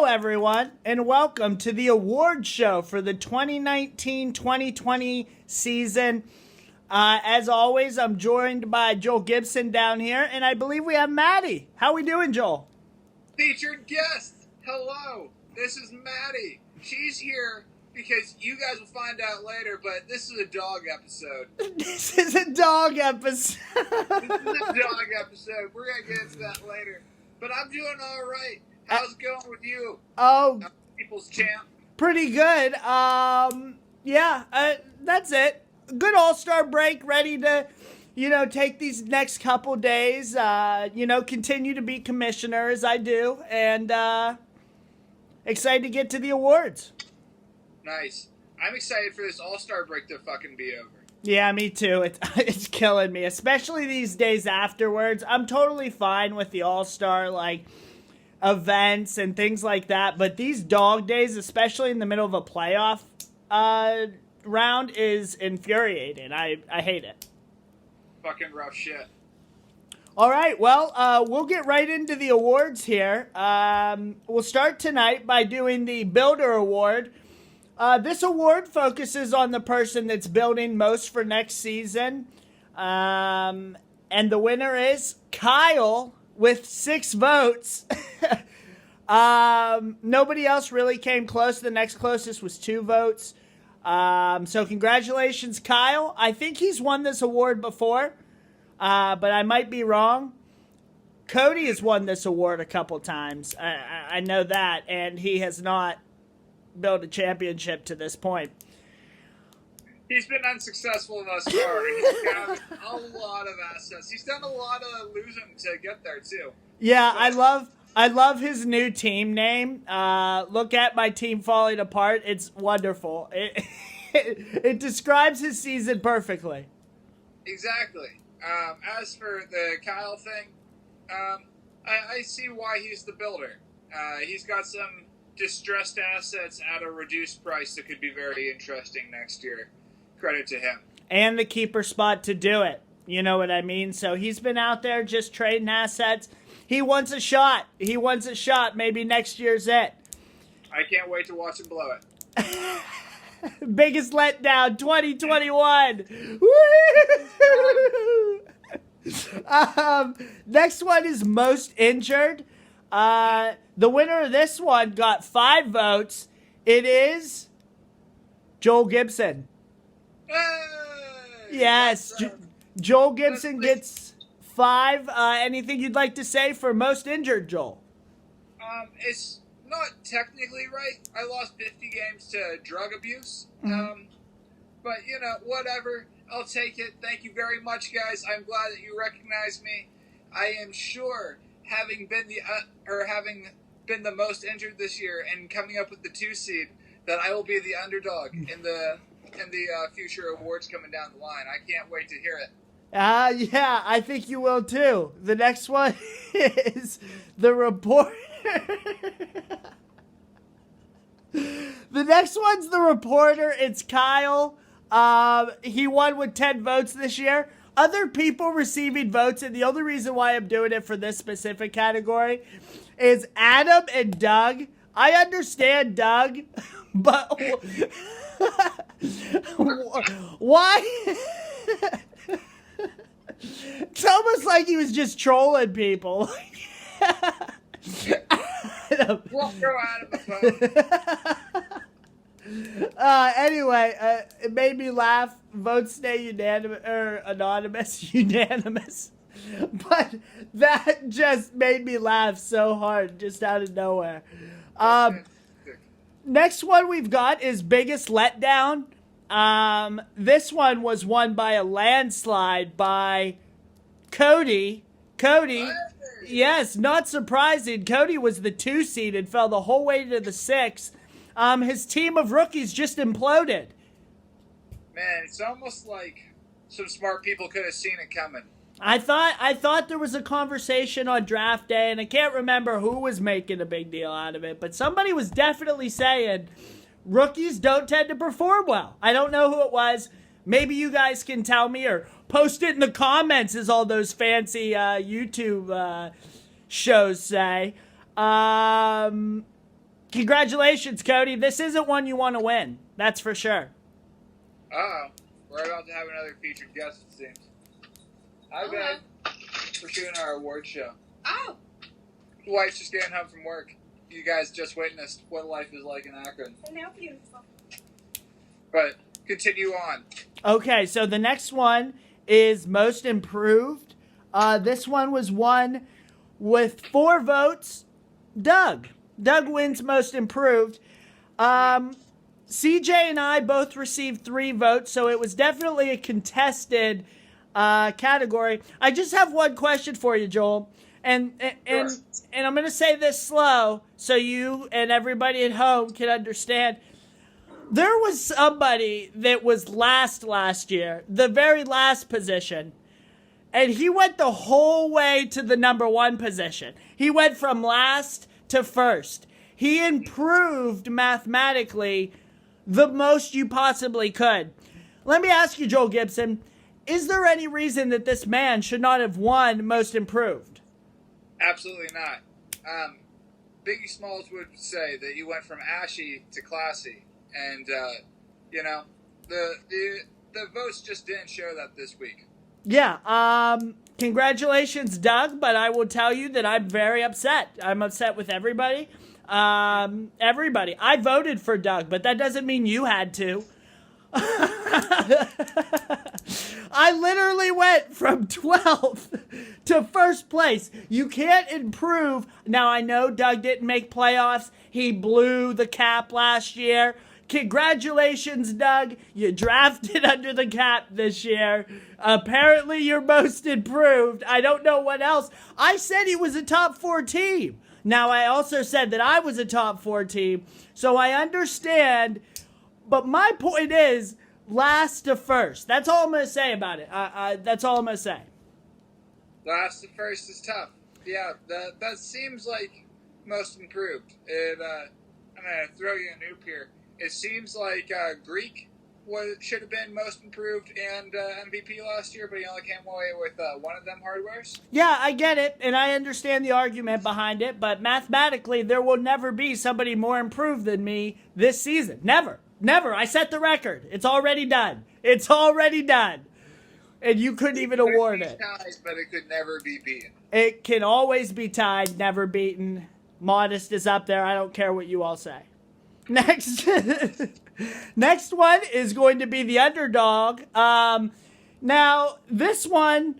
Hello, everyone, and welcome to the award show for the 2019-2020 season. As always, I'm joined by Joel Gibson down here, and I believe we have Maddie. How we doing, Joel? Featured guest, hello. This is Maddie. She's here because you guys will find out later, but this is a dog episode. This is a dog episode. We're going to get into that later. But I'm doing all right. How's it going with you? Oh, People's champ. pretty good. That's it. Good All-Star break, ready to, take these next couple days, continue to be commissioner as I do, and excited to get to the awards. Nice. I'm excited for this All-Star break to fucking be over. Yeah, me too. It's killing me, especially these days afterwards. I'm totally fine with the All-Star, events and things like that, but these dog days, especially in the middle of a playoff round, is infuriating. I hate it. Fucking rough shit. All right, well, we'll get right into the awards here. We'll start tonight by doing the Builder Award. This award focuses on the person that's building most for next season. And the winner is Kyle with 6 votes. Nobody else really came close. The next closest was 2 votes. So congratulations, Kyle. I think he's won this award before, but I might be wrong. Cody has won this award a couple times. I know that, and he has not built a championship to this point. He's been unsuccessful thus far. He's got a lot of assets. He's done a lot of losing to get there, too. Yeah, I love his new team name. Look at my team falling apart. It's wonderful. It describes his season perfectly. Exactly. As for the Kyle thing, I see why he's the builder. He's got some distressed assets at a reduced price that could be very interesting next year. Credit to him. And the keeper spot to do it. You know what I mean? So he's been out there just trading assets. He wants a shot. Maybe next year's it. I can't wait to watch him blow it. Biggest letdown, 2021. Next one is most injured. The winner of this one got 5 votes. It is Joel Gibson. Hey! Yes, Joel Gibson gets 5. Anything you'd like to say for most injured, Joel? It's not technically right. I lost 50 games to drug abuse. But, whatever. I'll take it. Thank you very much, guys. I'm glad that you recognize me. I am sure, having been the most injured this year and coming up with the 2 seed, that I will be the underdog in the future awards coming down the line. I can't wait to hear it. Yeah, I think you will too. The next one is the reporter. The next one's the reporter. It's Kyle. He won with 10 votes this year. Other people receiving votes, and the only reason why I'm doing it for this specific category is Adam and Doug. I understand Doug, but why? It's almost like he was just trolling people. We'll throw Adam a phone. Anyway, it made me laugh. Votes stay anonymous, unanimous. But that just made me laugh so hard, just out of nowhere. Next one we've got is biggest letdown. This one was won by a landslide by Cody. Yes, not surprising. Cody was the 2 seed and fell the whole way to the 6. His team of rookies just imploded. Man, it's almost like some smart people could have seen it coming. I thought there was a conversation on draft day, and I can't remember who was making a big deal out of it, but somebody was definitely saying rookies don't tend to perform well. I don't know who it was. Maybe you guys can tell me or post it in the comments, as all those fancy YouTube shows say. Congratulations, Cody. This isn't one you want to win. That's for sure. Uh-oh. We're about to have another featured guest, it seems. Hi, Ben. We're doing our award show. Oh. The wife's just getting home from work. You guys just witnessed what life is like in Akron. And now beautiful. But continue on. Okay, so the next one is most improved. This one was won with 4 votes. Doug. Doug wins most improved. CJ and I both received 3 votes, so it was definitely a contested category. I just have one question for you, Joel. And I'm going to say this slow so you and everybody at home can understand. There was somebody that was last year, the very last position, and he went the whole way to the number 1 position. He went from last to first. He improved mathematically the most you possibly could. Let me ask you, Joel Gibson, is there any reason that this man should not have won most improved? Absolutely not. Biggie Smalls would say that you went from ashy to classy. And, the votes just didn't show that this week. Yeah, congratulations, Doug, but I will tell you that I'm very upset. I'm upset with everybody. Everybody. I voted for Doug, but that doesn't mean you had to. I literally went from 12th to first place. You can't improve. Now, I know Doug didn't make playoffs. He blew the cap last year. Congratulations, Doug. You drafted under the cap this year. Apparently, you're most improved. I don't know what else. I said he was a top 4 team. Now, I also said that I was a top 4 team. So I understand. But my point is, last to first. That's all I'm going to say about it. That's all I'm going to say. Last to first is tough. Yeah, that seems like most improved. I'm going to throw you a noob here. It seems like Greek should have been most improved and MVP last year, but he only came away with one of them hardwares. Yeah, I get it, and I understand the argument behind it, but mathematically, there will never be somebody more improved than me this season. Never. Never. I set the record. It's already done. It's already done. And you couldn't even award it. Tied, but it could never be beaten. It can always be tied, never beaten. Modest is up there. I don't care what you all say. Next. Next one is going to be the underdog. Now, this one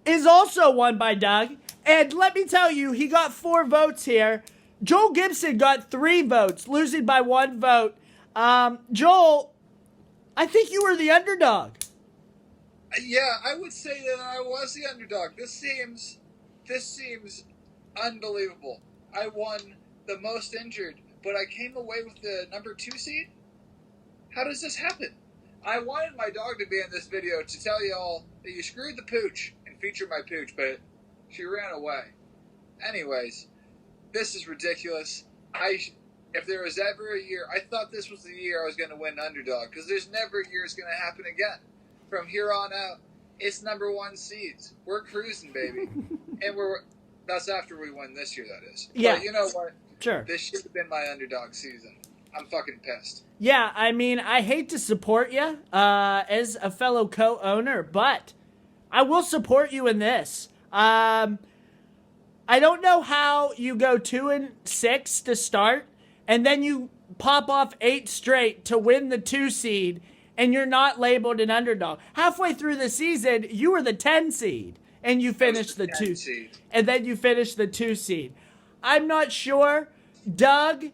is also won by Doug. And let me tell you, he got 4 votes here. Joel Gibson got 3 votes, losing by 1 vote. Joel, I think you were the underdog. Yeah, I would say that I was the underdog. This seems unbelievable. I won the most injured, but I came away with the number 2 seed? How does this happen? I wanted my dog to be in this video to tell you all that you screwed the pooch and feature my pooch, but she ran away. Anyways, this is ridiculous. If there was ever a year, I thought this was the year I was going to win underdog, because there's never a year it's going to happen again. From here on out, it's number 1 seeds. We're cruising, baby. And that's after we win this year, that is. Yeah. But you know what? Sure. This should have been my underdog season. I'm fucking pissed. Yeah, I mean, I hate to support you as a fellow co-owner, but I will support you in this. I don't know how you go 2-6 to start, and then you pop off 8 straight to win the 2 seed, and you're not labeled an underdog. Halfway through the season, you were the 10 seed, and you finished the 2 seed. And then you finished the 2 seed. I'm not sure. Doug,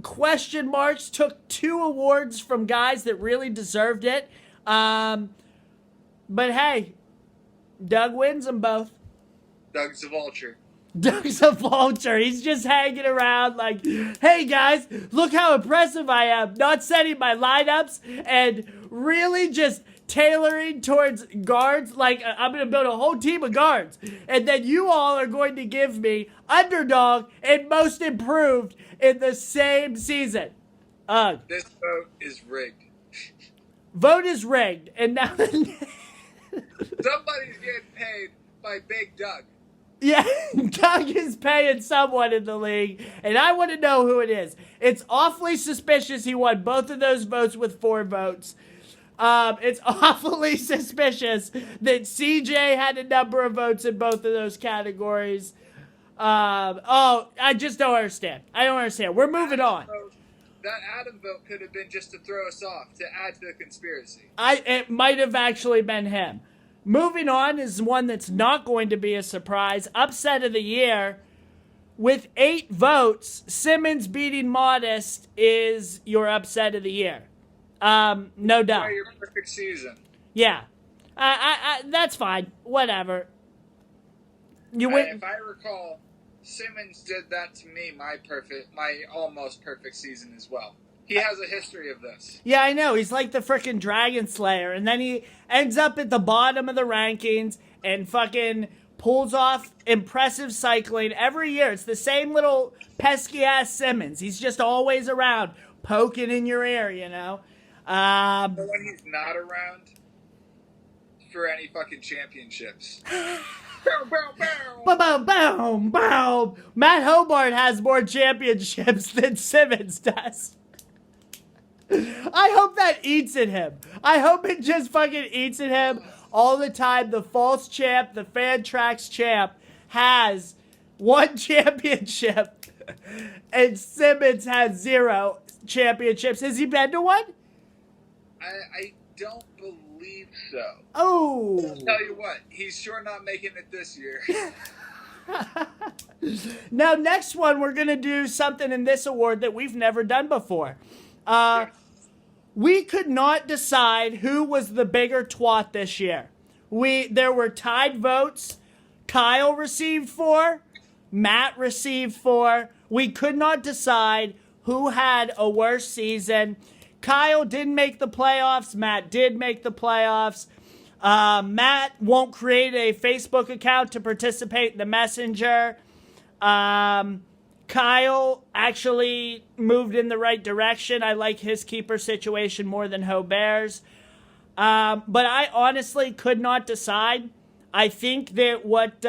question marks, took 2 awards from guys that really deserved it. But hey, Doug wins them both. Doug's a vulture. Doug's a vulture. He's just hanging around like, hey guys, look how impressive I am. Not setting my lineups and really just tailoring towards guards. Like, I'm going to build a whole team of guards. And then you all are going to give me underdog and most improved in the same season. This vote is rigged. Vote is rigged. And now... Somebody's getting paid by Big Doug. Yeah, Doug is paying someone in the league, and I want to know who it is. It's awfully suspicious he won both of those votes with 4 votes. It's awfully suspicious that CJ had a number of votes in both of those categories. I just don't understand. I don't understand. We're moving on. That Adam vote could have been just to throw us off, to add to the conspiracy. It might have actually been him. Moving on is one that's not going to be a surprise. Upset of the year. With 8 votes, Simmons beating Modest is your upset of the year. No doubt. Your perfect season. Yeah. That's fine. Whatever. You win. If I recall, Simmons did that to me my almost perfect season as well. He has a history of this. Yeah, I know. He's like the freaking Dragon Slayer. And then he ends up at the bottom of the rankings and fucking pulls off impressive cycling every year. It's the same little pesky-ass Simmons. He's just always around, poking in your ear, you know? But when he's not around for any fucking championships. Bow, bow, bow. Bow, bow, bow. Matt Hobart has more championships than Simmons does. I hope that eats at him. I hope it just fucking eats at him all the time. The false champ, the Fantrax champ, has 1 championship, and Simmons has 0 championships. Has he been to one? I don't believe so. Oh. I'll tell you what, he's sure not making it this year. Now, next one, we're going to do something in this award that we've never done before. We could not decide who was the bigger twat this year. There were tied votes. Kyle received 4. Matt received 4. We could not decide who had a worse season. Kyle didn't make the playoffs. Matt did make the playoffs. Matt won't create a Facebook account to participate in the Messenger. Kyle actually moved in the right direction. I like his keeper situation more than Hobert's. But I honestly could not decide. I think that what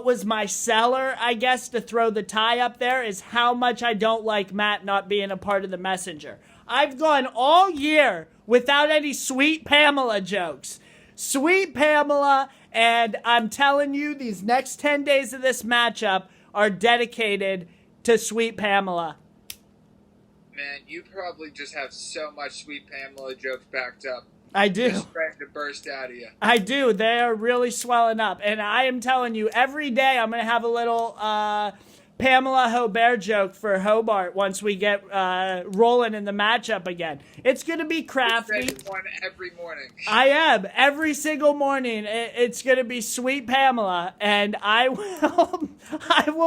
was my seller, I guess, to throw the tie up there is how much I don't like Matt not being a part of the Messenger. I've gone all year without any Sweet Pamela jokes. Sweet Pamela, and I'm telling you, these next 10 days of this matchup are dedicated to Sweet Pamela. Man, you probably just have so much Sweet Pamela jokes backed up. I do. Just ready to burst out of you. I do. They are really swelling up. And I am telling you, every day I'm going to have a little Pamela Hobert joke for Hobart once we get rolling in the matchup again. It's going to be crafty. One every morning. I am. Every single morning, it's going to be Sweet Pamela. And I will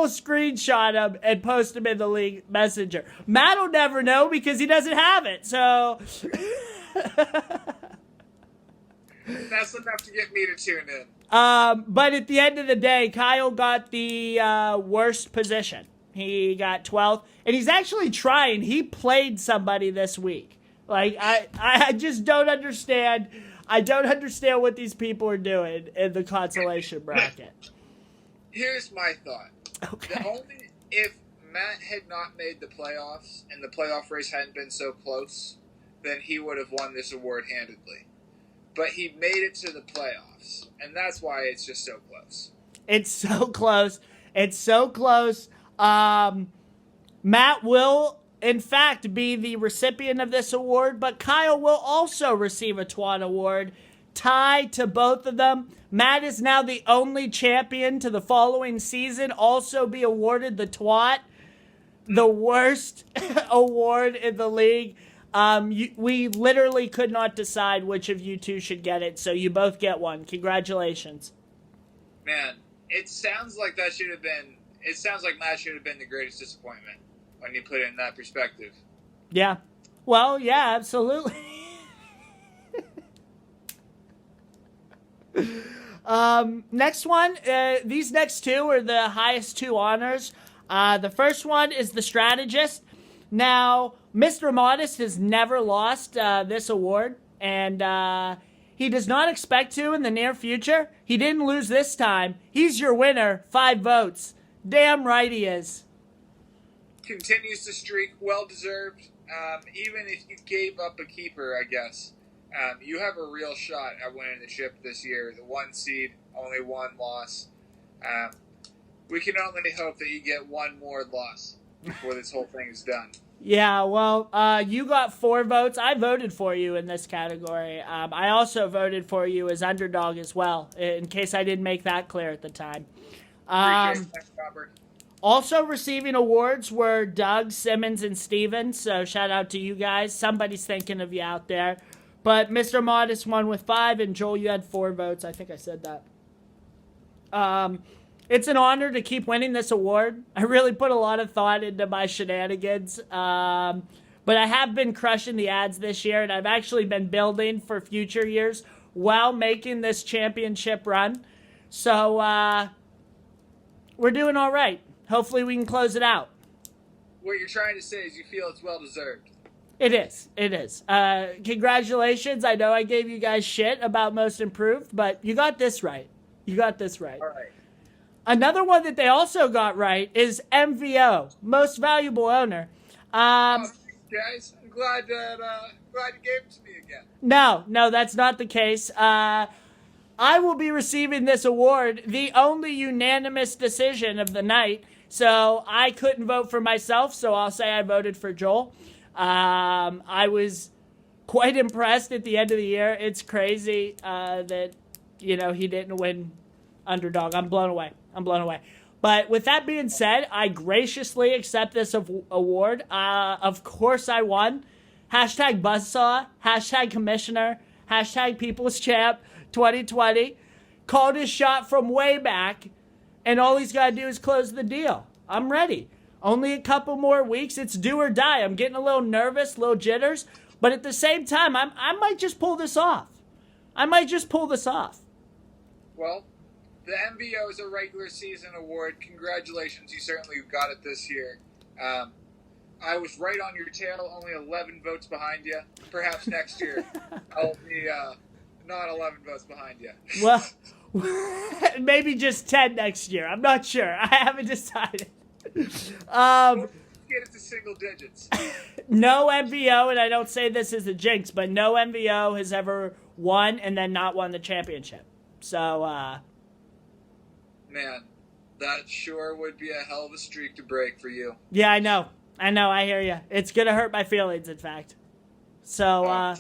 screenshot him and post him in the league messenger. Matt will never know because he doesn't have it. So... That's enough to get me to tune in. But at the end of the day, Kyle got the worst position. He got 12th, and he's actually trying. He played somebody this week. Like, I just don't understand. I don't understand what these people are doing in the consolation bracket. Here's my thought. Okay. If Matt had not made the playoffs and the playoff race hadn't been so close, then he would have won this award handedly. But he made it to the playoffs, and that's why it's just so close. It's so close. It's so close. Matt will, in fact, be the recipient of this award, but Kyle will also receive a twat award, tied to both of them. Matt is now the only champion to the following season also be awarded the twat, the worst award in the league. We literally could not decide which of you two should get it, so you both get one. Congratulations. Man, it sounds like Matt should have been the greatest disappointment when you put it in that perspective. Yeah. Well, yeah, absolutely. Next one, these next two are the highest 2 honors. The first one is the strategist. Now, Mr. Modest has never lost this award, and He does not expect to in the near future. He didn't lose this time. He's your winner. 5 votes. Damn right he is. Continues to streak, well deserved. Even if you gave up a keeper, I guess, you have a real shot at winning the chip this year. The 1 seed, only 1 loss. We can only hope that you get 1 more loss before this whole thing is done. Yeah, well, you got 4 votes. I voted for you in this category. I also voted for you as underdog as well, in case I didn't make that clear at the time. Appreciate that, Robert. Also receiving awards were Doug, Simmons, and Steven, so shout out to you guys. Somebody's thinking of you out there. But Mr. Modest won with 5, and Joel, you had 4 votes. I think I said that. It's an honor to keep winning this award. I really put a lot of thought into my shenanigans. But I have been crushing the ads this year, and I've actually been building for future years while making this championship run. So we're doing all right. Hopefully we can close it out. What you're trying to say is you feel it's well deserved. It is. It is. Congratulations. I know I gave you guys shit about Most Improved, but you got this right. You got this right. All right. Another one that they also got right is MVO, Most Valuable Owner. Thanks, guys, I'm glad you gave it to me again. No, that's not the case. I will be receiving this award, the only unanimous decision of the night. So I couldn't vote for myself, so I'll say I voted for Joel. I was quite impressed at the end of the year. It's crazy that, he didn't win underdog. I'm blown away. But with that being said, I graciously accept this award. Of course I won. Hashtag Buzzsaw. Hashtag Commissioner. Hashtag People's Champ 2020. Called his shot from way back. And all he's got to do is close the deal. I'm ready. Only a couple more weeks. It's do or die. I'm getting a little nervous, little jitters. But at the same time, I might just pull this off. Well, the MVO is a regular season award. Congratulations. You certainly got it this year. I was right on your tail, only 11 votes behind you. Perhaps next year I'll be not 11 votes behind you. Well, maybe just 10 next year. I'm not sure. I haven't decided. Get it to single digits. No MVO, and I don't say this as a jinx, but no MVO has ever won and then not won the championship. So, man, that sure would be a hell of a streak to break for you. Yeah, I know. I hear you. It's going to hurt my feelings, in fact. So,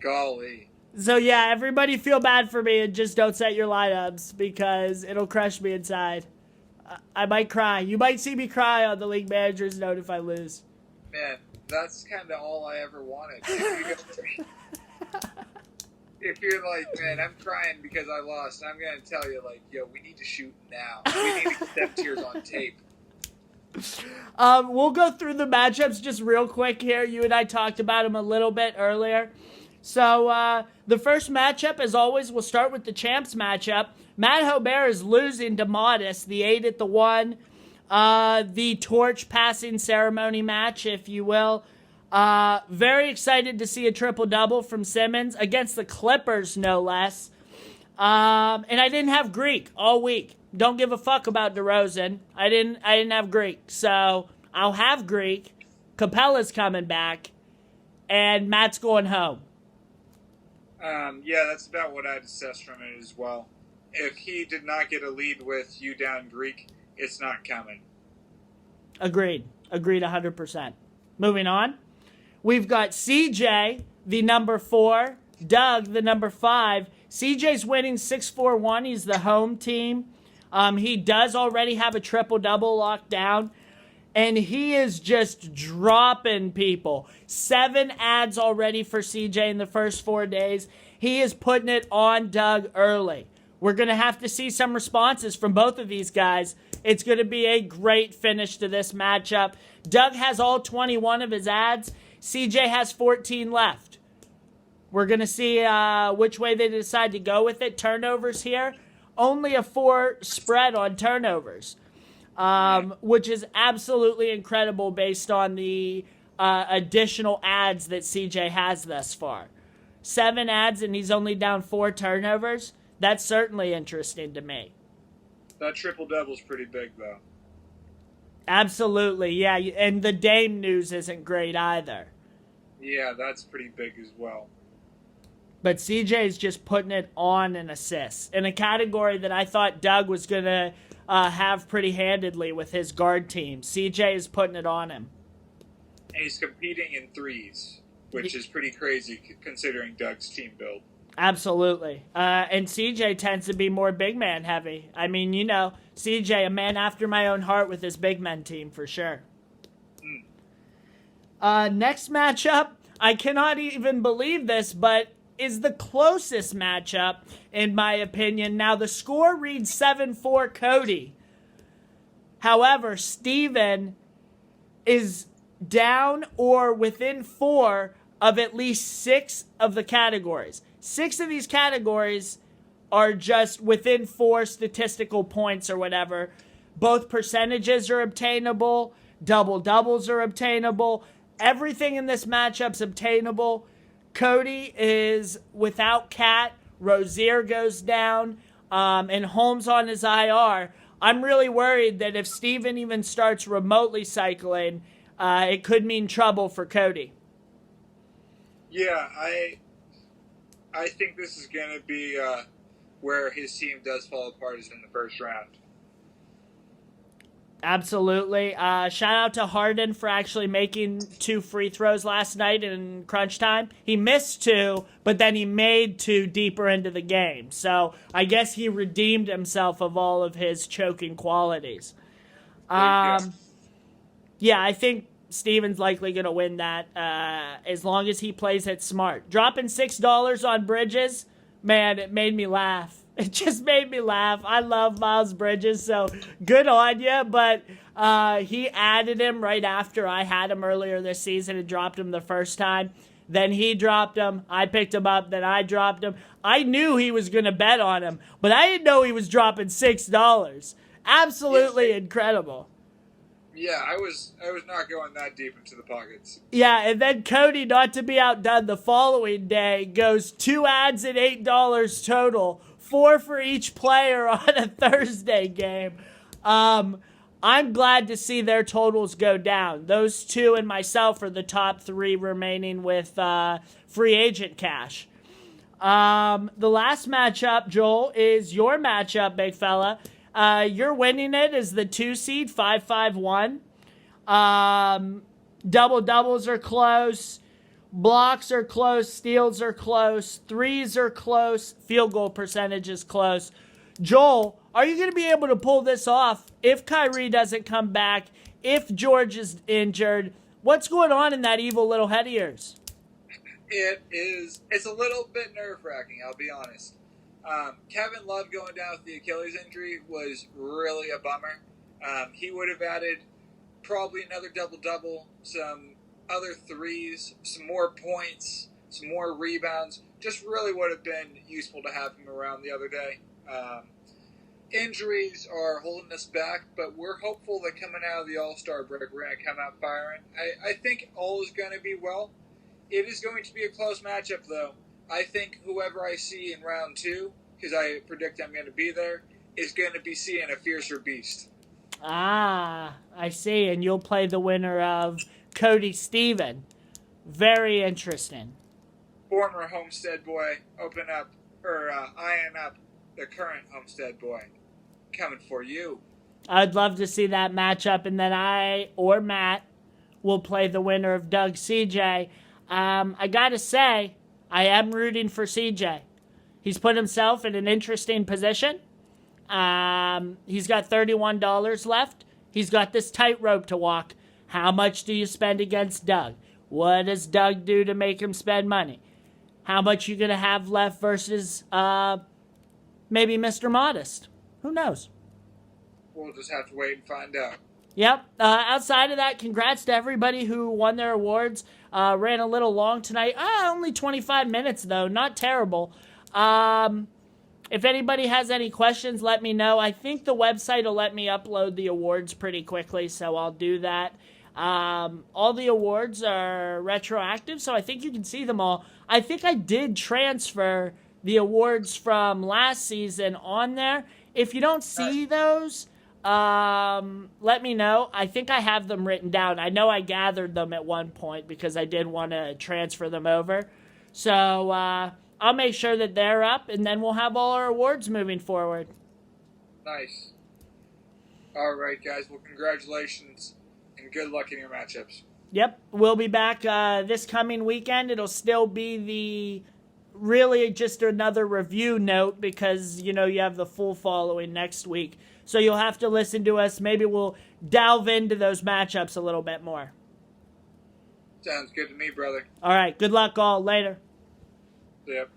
golly. So, yeah, everybody feel bad for me and just don't set your lineups because it'll crush me inside. I might cry. You might see me cry on the League Manager's Note if I lose. Man, that's kind of all I ever wanted. If you're like, man, I'm crying because I lost, I'm going to tell you, like, yo, we need to shoot now. We need to get them tears on tape. We'll go through the matchups just real quick here. You and I talked about them a little bit earlier. So, the first matchup, as always, we'll start with the champs matchup. Matt Hobert is losing to Modest, the 8-1, the torch passing ceremony match, if you will. Very excited to see a triple-double from Simmons against the Clippers, no less. And I didn't have Greek all week. Don't give a fuck about DeRozan. I didn't have Greek. So I'll have Greek. Capella's coming back. And Matt's going home. Yeah, that's about what I'd assess from it as well. If he did not get a lead with you down Greek, it's not coming. Agreed 100%. Moving on. We've got CJ, the number 4, Doug, the number 5. CJ's winning 6-4-1. He's the home team. He does already have a triple-double locked down. And he is just dropping people. 7 ads already for CJ in the first 4 days. He is putting it on Doug early. We're going to have to see some responses from both of these guys. It's going to be a great finish to this matchup. Doug has all 21 of his ads. CJ has 14 left. We're going to see which way they decide to go with it. Turnovers here. Only a 4 spread on turnovers. Which is absolutely incredible based on the additional ads that CJ has thus far. 7 ads and he's only down 4 turnovers, that's certainly interesting to me. That triple-double's pretty big, though. Absolutely, yeah. And the Dame news isn't great either. Yeah, that's pretty big as well. But CJ is just putting it on in assists in a category that I thought Doug was going to have pretty handedly with his guard team. CJ is putting it on him. And he's competing in threes, which is pretty crazy considering Doug's team build. Absolutely. And CJ tends to be more big man heavy. I mean, you know, CJ, a man after my own heart with his big men team for sure. Next matchup, I cannot even believe this, but is the closest matchup, in my opinion. Now, the score reads 7-4 Cody. However, Steven is down or within 4 of at least 6 of the categories. 6 of these categories are just within 4 statistical points or whatever. Both percentages are obtainable. Double-doubles are obtainable. Everything in this matchup's obtainable. Cody is without Cat. Rozier goes down. And Holmes on his IR. I'm really worried that if Steven even starts remotely cycling, it could mean trouble for Cody. Yeah, I think this is going to be where his team does fall apart is in the first round. Absolutely. Shout out to Harden for actually making 2 free throws last night in crunch time. He missed 2, but then he made 2 deeper into the game. So I guess he redeemed himself of all of his choking qualities. Yeah, I think Steven's likely going to win that as long as he plays it smart. Dropping $6 on Bridges, man, it made me laugh. It just made me laugh. I love Miles Bridges, so good on you. But he added him right after I had him earlier this season and dropped him the first time. Then he dropped him. I picked him up. Then I dropped him. I knew he was going to bet on him, but I didn't know he was dropping $6. Absolutely incredible. Yeah, I was not going that deep into the pockets. Yeah, and then Cody, not to be outdone, the following day goes 2 ads at $8 total, 4 for each player on a Thursday game. I'm glad to see their totals go down. Those 2 and myself are the top 3 remaining with free agent cash. The last matchup, Joel, is your matchup, big fella. You're winning it as the 2 seed, 5-5-1. Double-doubles are close. Blocks are close. Steals are close. Threes are close. Field goal percentage is close. Joel, are you going to be able to pull this off if Kyrie doesn't come back, if George is injured? What's going on in that evil little head of yours? It's a little bit nerve-wracking, I'll be honest. Kevin Love going down with the Achilles injury was really a bummer. He would have added probably another double-double, some other threes, some more points, some more rebounds. Just really would have been useful to have him around the other day. Injuries are holding us back, but we're hopeful that coming out of the All-Star break, we're going to come out firing. I think all is going to be well. It is going to be a close matchup, though. I think whoever I see in round 2, because I predict I'm going to be there, is going to be seeing a fiercer beast. Ah, I see. And you'll play the winner of Cody Steven. Very interesting. Former Homestead boy, eyeing up the current Homestead boy. Coming for you. I'd love to see that matchup, and then I or Matt will play the winner of Doug CJ. I gotta say, I am rooting for CJ. He's put himself in an interesting position. He's got $31 left. He's got this tightrope to walk. How much do you spend against Doug? What does Doug do to make him spend money? How much you gonna have left versus maybe Mr. Modest? Who knows? We'll just have to wait and find out. Yep. Outside of that, congrats to everybody who won their awards. Ran a little long tonight. Only 25 minutes, though. Not terrible. If anybody has any questions, let me know. I think the website will let me upload the awards pretty quickly, so I'll do that. All the awards are retroactive, so I think you can see them all. I think I did transfer the awards from last season on there. If you don't see those, let me know. I think I have them written down. I know I gathered them at one point because I did want to transfer them over. So I'll make sure that they're up, and then we'll have all our awards moving forward. Nice. All right, guys. Well, congratulations and good luck in your matchups. Yep, we'll be back this coming weekend. It'll still be really just another review note because, you have the full following next week. So you'll have to listen to us. Maybe we'll delve into those matchups a little bit more. Sounds good to me, brother. All right, good luck all. Later. Yep.